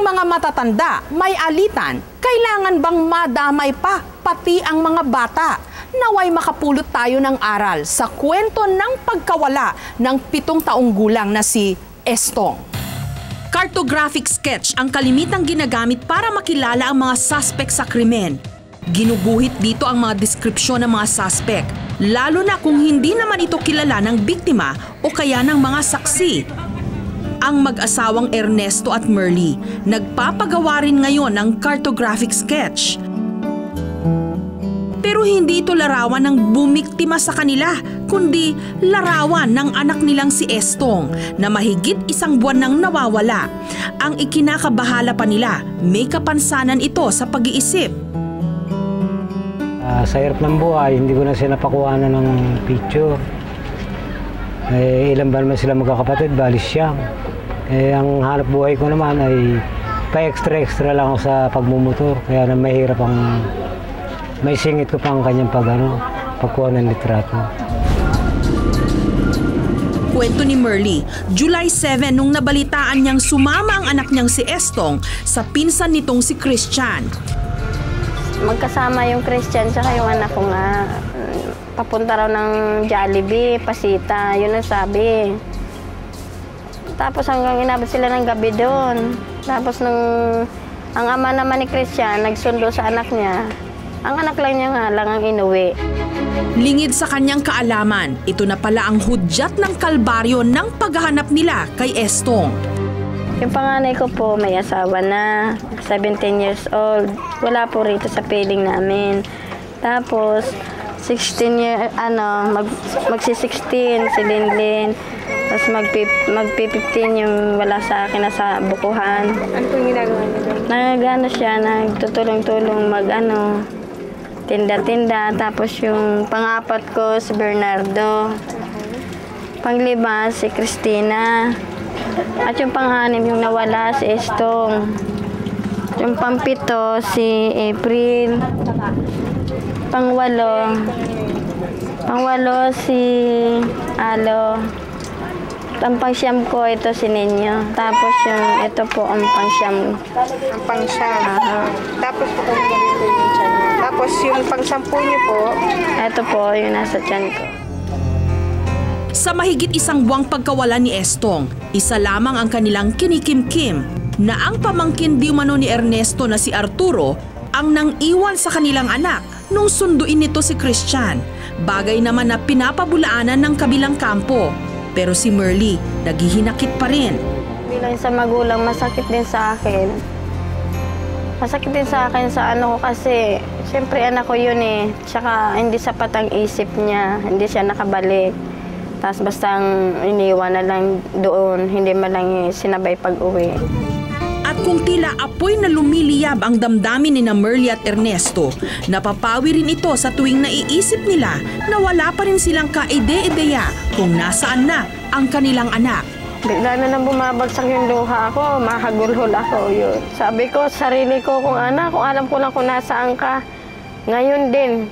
mga matatanda, may alitan, kailangan bang madamay pa, pati ang mga bata? Naway makapulot tayo ng aral sa kwento ng pagkawala ng 7 taong gulang na si Estong. Cartographic sketch ang kalimitang ginagamit para makilala ang mga suspect sa krimen. Ginuguhit dito ang mga deskripsyon ng mga suspect, lalo na kung hindi naman ito kilala ng biktima o kaya ng mga saksi. Ang mag-asawang Ernesto at Merly nagpapagawa rin ngayon ng cartographic sketch. Pero hindi ito larawan ng bumiktima sa kanila, kundi larawan ng anak nilang si Estong na mahigit 1 buwan nang nawawala. Ang ikinakabahala pa nila, may kapansanan ito sa pag-iisip. Sa hirap ng buhay, hindi ko na sila napakuhanan ng picture. Ilan ba naman sila magkakapatid, balis siya. Ang hanap buhay ko naman ay pa-extra lang ako sa pagmumotor, kaya na mahirap ang may singit ko pa ang kanyang pagkuha ng litrato. Kwento ni Merly, July 7 nung nabalitaan niyang sumama ang anak niyang si Estong sa pinsan nitong si Christian. Magkasama yung Christian tsaka yung anak ko nga. Papunta raw ng Jollibee, Pasita, yun ang sabi. Tapos hanggang inabot sila ng gabi doon. Tapos ang ama naman ni Christian nagsundo sa anak niya. Ang anak lang niya nga lang ang inuwi. Lingid sa kanyang kaalaman, ito na pala ang hudyat ng kalbaryo ng paghahanap nila kay Estong. Yung panganay ko po may asawa na, 17 years old. Wala po rito sa piling namin. Tapos 16 years, magsi-16 si Linlin. Tapos magpi-15 yung wala sa akin na sa bukuhan. Ano pong ginagawa niya? Siya, nagtutulong-tulong tinda-tinda. Tapos yung pang-apat ko si Bernardo. Pang-5 si Christina. At yung pang-6 yung nawala si Estong. Yung pang-7 si April. Pang-8 si Alo. Ang pang-siyam ko, ito si Ninyo. Tapos yung ito po ang pang-siyam. Ang pang-siyam. Tapos po kung ganito yung tiyan niya. Tapos yung pang-10 niyo po. Ito po yung nasa tiyan ko. Sa mahigit 1 buwang pagkawala ni Estong, isa lamang ang kanilang kinikimkim na ang pamangkin di umano ni Ernesto na si Arturo ang nang-iwan sa kanilang anak nung sunduin nito si Christian. Bagay naman na pinapabulaanan ng kabilang kampo. Pero si Merly, naghihinakit pa rin. Bilang sa magulang, masakit din sa akin. Masakit din sa akin sa ano ko kasi, siyempre anak ko yun eh. Tsaka hindi sapat ang isip niya, hindi siya nakabalik. Tapos bastang iniwan na lang doon, hindi man lang sinabay pag-uwi. At kung tila apoy na lumiliyab ang damdamin ni Merly at Ernesto, napapawi rin ito sa tuwing naiisip nila na wala pa rin silang kaide-ideya kung nasaan na ang kanilang anak. Bigla na nang bumabagsak yung luha ko, mahagulhol ako yun. Sabi ko, sarili ko kung anak, kung alam ko lang kung nasaan ka, ngayon din,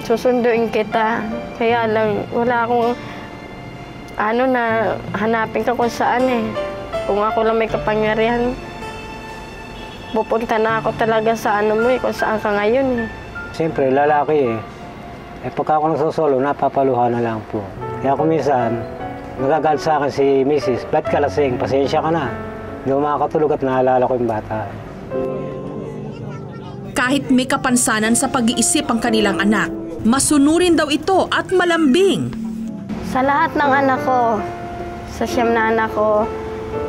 susunduin kita. Kaya lang, wala akong na hanapin ka kung saan eh. Kung ako lang may kapangyarihan, pupunta na ako talaga sa mo eh, kung saan ka ngayon eh. Siyempre, lalaki eh. Pagka ako nagsosolo, napapaluha na lang po. Kaya kung minsan, nagagalit sa akin si Mrs. Ba't ka lasing? Pasensya ka na. Hindi ako makakatulog at naalala ko yung bata. Kahit may kapansanan sa pag-iisip ang kanilang anak, masunurin daw ito at malambing. Sa lahat ng anak ko, sa 9 na anak ko,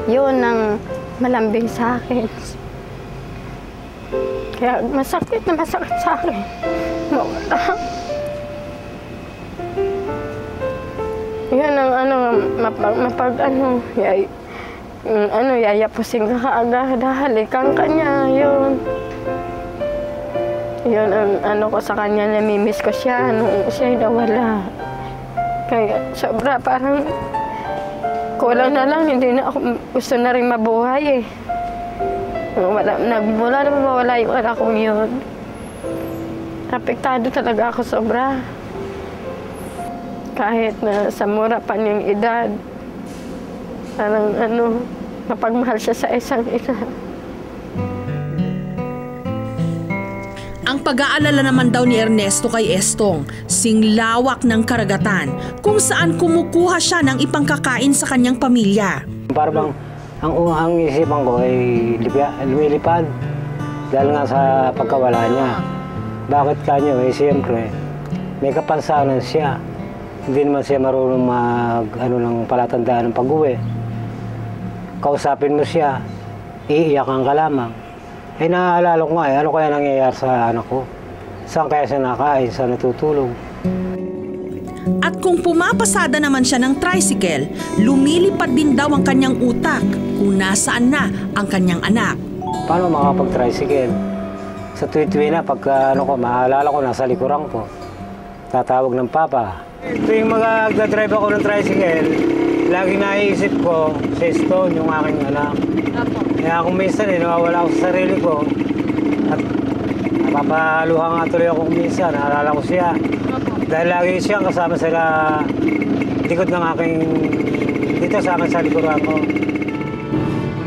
yun ang malambing sa akin. Kaya masakit na masakit sa akin. Yan ang yayapusin ka kaagad, halikan ka niya, yun. Yun ang ko sa kanya, namimiss ko siya nung siya'y nawala. Kaya sobra parang kulang na lang, hindi na ako gusto na rin mabuhay eh. Mula na mawala yung anak kong yun. Apektado talaga ako sobra. Kahit na sa mura pa niyang edad, parang mapagmahal siya sa isang ina. Ang pag-aalala naman daw ni Ernesto kay Estong, singlawak ng karagatan kung saan kumukuha siya ng ipangkakain sa kanyang pamilya. Parang ang isipan ko ay lumilipad dahil nga sa pagkawala niya. Bakit kanya? Eh, siyempre, may kapansanan siya. Hindi naman siya marunong ng palatandaan ng pag-uwi. Kausapin mo siya, iiyakan ka lamang. Eh, naaalala ko nga, ano kaya nangyayari sa anak ko? Saan kaya siya nakain? Saan natutulog? At kung pumapasada naman siya ng tricycle, lumilipad din daw ang kanyang utak kung nasaan na ang kanyang anak. Paano makapag-tricycle? Sa tuwi-tuwi na, pagka maalala ko, nasa likuran ko. Tatawag ng papa. Tuwing mag-drive ako ng tricycle, lagi naiisip ko si Stone, yung aking anak. Kaya kung minsan nawawala ako sa sarili ko at napapaluha nga tuloy ako kung minsan, naalala ko siya. Dahil lagi siyang kasama sila likod ng aking, dito sa akin sa likuran ko.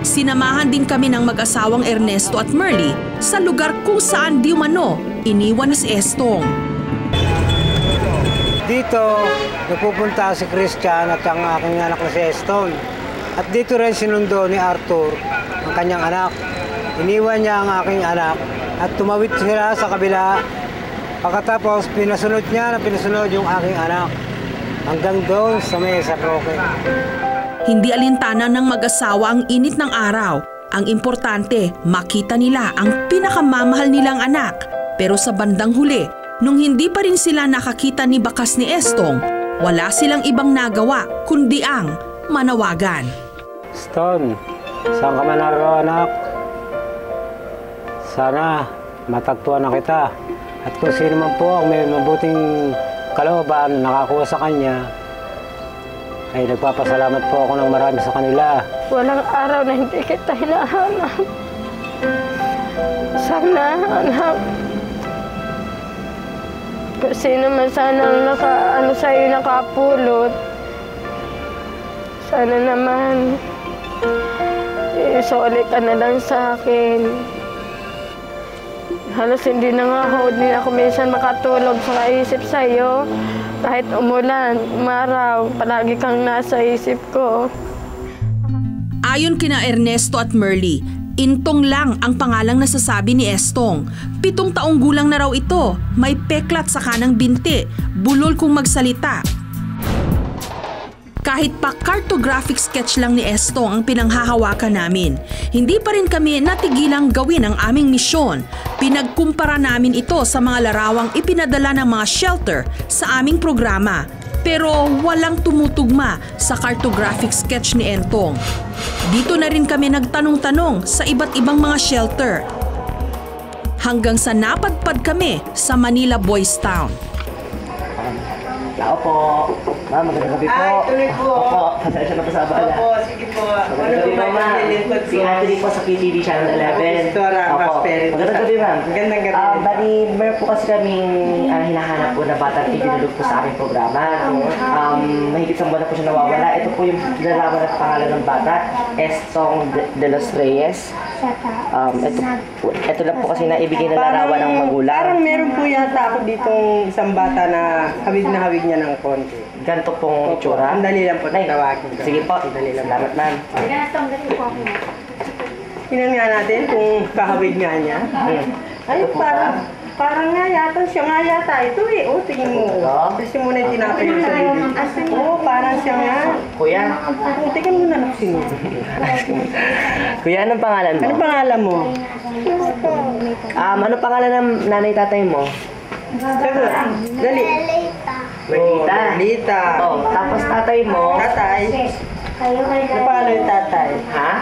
Sinamahan din kami ng mag-asawang Ernesto at Merly sa lugar kung saan di umano iniwan na si Estong. Dito, napupunta si Christian at ang aking anak na si Estong. At dito rin sinundo ni Arthur, ang kanyang anak. Iniwan niya ang aking anak at tumawid sila sa kabila. Pagkatapos, pinasunod yung aking anak hanggang doon sa may San Roque. Hindi alintanan ng mag-asawa ang init ng araw. Ang importante, makita nila ang pinakamamahal nilang anak. Pero sa bandang huli, nung hindi pa rin sila nakakita ni bakas ni Estong, wala silang ibang nagawa kundi ang manawagan. Stone, saan ka man naroon, anak? Sana matagpuan na kita. At kung sino man po ang may mabuting kalooban nakakuha sa kanya, ay nagpapasalamat po ako ng marami sa kanila. Walang araw na hindi kita hinahanap. Sana, anak. Kung sino man sanang sa'yo nakapulot, sana naman, isoli ka na lang sa akin. Halos hindi na nga hindi ako minsan makatulog sa kaisip sa'yo. Kahit umulan, umaraw, palagi kang nasa isip ko. Ayon kina Ernesto at Merly, Intong lang ang pangalang nasasabi ni Estong. 7 taong gulang na raw ito, may peklat sa kanang binti, bulol kung magsalita. Kahit pa cartographic sketch lang ni Estong ang pinanghahawakan namin, hindi pa rin kami natigilang gawin ang aming misyon. Pinagkumpara namin ito sa mga larawang ipinadala ng mga shelter sa aming programa. Pero walang tumutugma sa cartographic sketch ni Entong. Dito na rin kami nagtanong-tanong sa iba't ibang mga shelter. Hanggang sa napadpad kami sa Manila Boys Town. Tao po. Ma'am, magandang gabi po. Ay, tuloy po. Opo, pasensya na po sa abala. Opo, sige po. Magandang gabi po, ma'am. Si Anthony po sa PTV Channel 11. Opo, magandang gabi, ma'am. Magandang gabi. Bali, meron po kasi kaming hinahanap po na batang ibinulog po sa aming programa. Mahigit sa buwan na po siya nawawala. Ito po yung larawan at pangalan ng bata, Estong de los Reyes. Ito lang po kasi naibigay na larawan ng magulang. Parang meron po yata ako ditong isang bata na hawig niya ng konti. Ganito pong itsura. Ang dali lang po tawagin ko. Sige po, salamat, ma'am. Tingnan nga natin kung kahawig nga niya. Ay, parang nga yata, siya nga yata. Ito eh, tingin mo. Kasi muna yung tinapay sa bibig. Parang siya nga. Kuya. Tingnan mo na naksin mo. Kuya, anong pangalan mo? Anong pangalan mo? Ano pangalan ng nanay-tatay mo? Sagot. Dali. Merlita. Merlita. Oh, tapos tatay mo? Tatay. Ano pangalan yung tatay? Ha?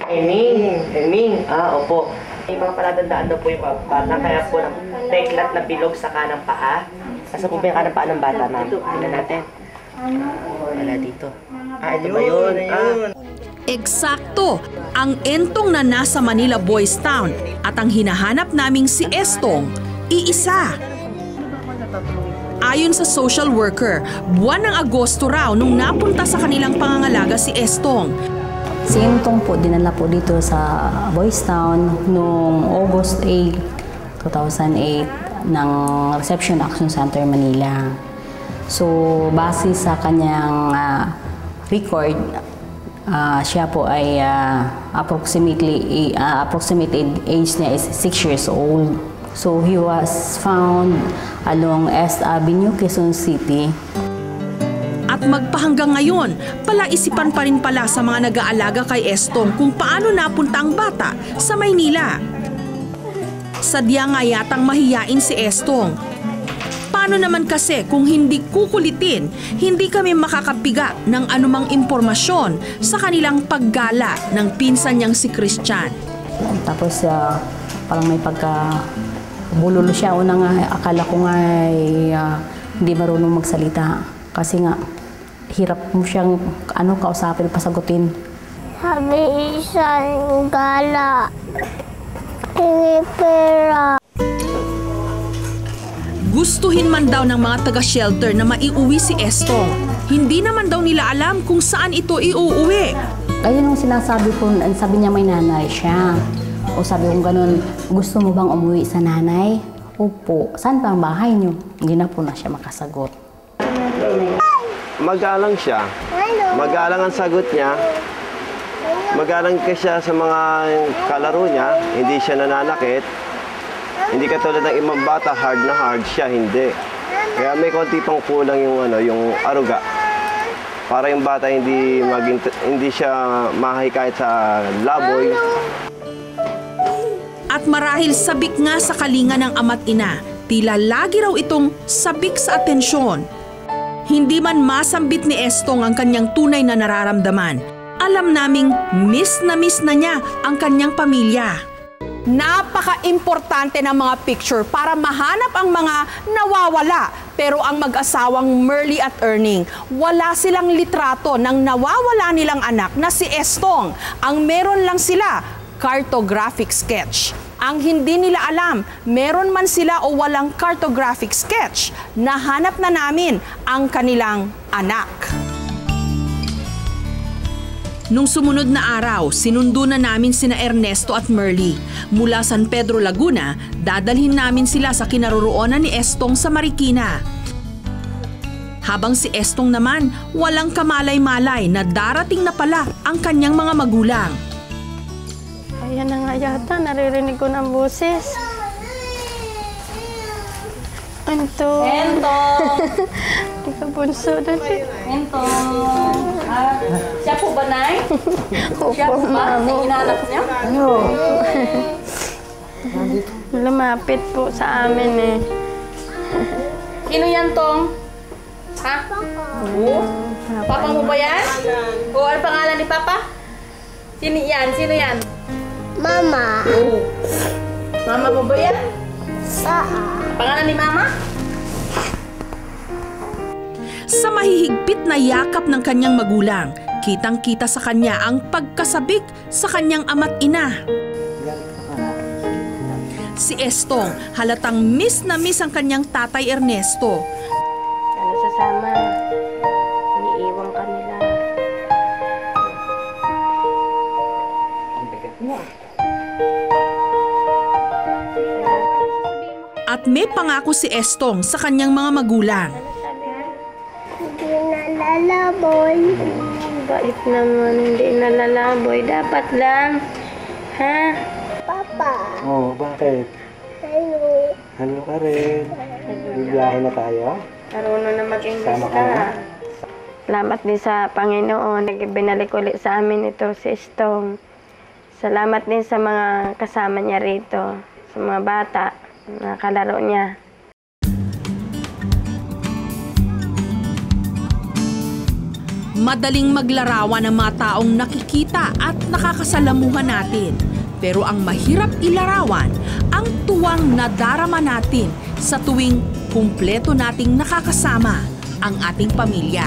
Eming. Opo. May mga palatandaan daw po yung bata, kaya po ng peklat na bilog sa kanang paa. Nasa po ba yung kanang paa ng bata, ma'am? Tingnan natin. Wala dito. Ito ba yun? Eksakto! Ang Entong na nasa Manila Boys Town at ang hinahanap naming si Estong, iisa. Ayon sa social worker, buwan ng Agosto raw nung napunta sa kanilang pangangalaga si Estong. Si Entong po, dinala po dito sa Boys Town noong August 8, 2008 ng Reception Action Center Manila. So, base sa kanyang record, siya po ay approximate age niya is 6 years old. So, he was found along S Avenue, Quezon City. At magpahanggang ngayon, palaisipan pa rin pala sa mga nag-aalaga kay Estong kung paano napunta ang bata sa Maynila. Sadya nga yatang mahiyain si Estong. Paano naman kasi kung hindi kukulitin, hindi kami makakapiga ng anumang impormasyon sa kanilang paggala ng pinsan niyang si Christian. Tapos parang may pagka-bulolo siya. Una nga, akala ko nga hindi marunong magsalita. Kasi nga, hirap mo siyang kausapin, pasagutin. Sabi isang gala, hingi pera. Gustuhin man daw ng mga taga-shelter na maiuwi si Estong. Hindi naman daw nila alam kung saan ito iuuwi. Ayun ang sinasabi ko, sabi niya may nanay siya. O sabi ko ganun, gusto mo bang umuwi sa nanay? Opo. Saan ba ang bahay niyo? Hindi na po na siya makasagot. Magalang siya. Magalang ang sagot niya. Magalang ka siya sa mga kalaro niya. Hindi siya nananakit. Hindi katulad ng ibang bata, hard na hard siya, hindi. Kaya may konti pang kulang yung aruga. Para yung bata hindi siya mahikayat sa laboy. At marahil sabik nga sa kalinga ng ama't ina, tila lagi raw itong sabik sa atensyon. Hindi man masambit ni Estong ang kanyang tunay na nararamdaman, alam naming miss na niya ang kanyang pamilya. Napaka-importante ng mga picture para mahanap ang mga nawawala. Pero ang mag-asawang Merly at Erning, wala silang litrato ng nawawala nilang anak na si Estong. Ang meron lang sila, cartographic sketch. Ang hindi nila alam, meron man sila o walang cartographic sketch, nahanap na namin ang kanilang anak. Nung sumunod na araw, sinundo na namin sina Ernesto at Merly. Mula San Pedro, Laguna, dadalhin namin sila sa kinaroroonan ni Estong sa Marikina. Habang si Estong naman, walang kamalay-malay na darating na pala ang kanyang mga magulang. Ayan na nga yata, naririnig ko ng boses. Ento. Di ka bunso dati. Siya po ba, Nay? Siya po ba? Inaanap niya? Lumapit po sa amin eh. Sino yan, Tong? Ha? Oo. Papa mo ba yan? O, ano pangalan ni Papa? Sino yan? Sino yan? Mama. Oo. Mama mo ba yan? Pangalan ni Mama? Sa mahihigpit na yakap ng kanyang magulang, kitang-kita sa kanya ang pagkasabik sa kanyang ama't ina. Si Estong, halatang miss na miss ang kanyang tatay Ernesto. Ano sasama? Iniiwan ka nila. At may pangako si Estong sa kanyang mga magulang. Hindi na lalaboy. Bait naman, hindi nalalaboy. Dapat lang. Ha? Papa. Oo, bakit? Hello. Ano ka rin? Bibiyahe na tayo? Marunong na mag-English Sama ka ka. na? Salamat din sa Panginoon. Binalik ulit sa amin ito si Estong. Salamat din sa mga kasama niya rito. Sa mga bata na kalaro niya. Madaling maglarawan ng mga taong nakikita at nakakasalamuhan natin. Pero ang mahirap ilarawan, ang tuwang nadarama natin sa tuwing kumpleto nating nakakasama ang ating pamilya.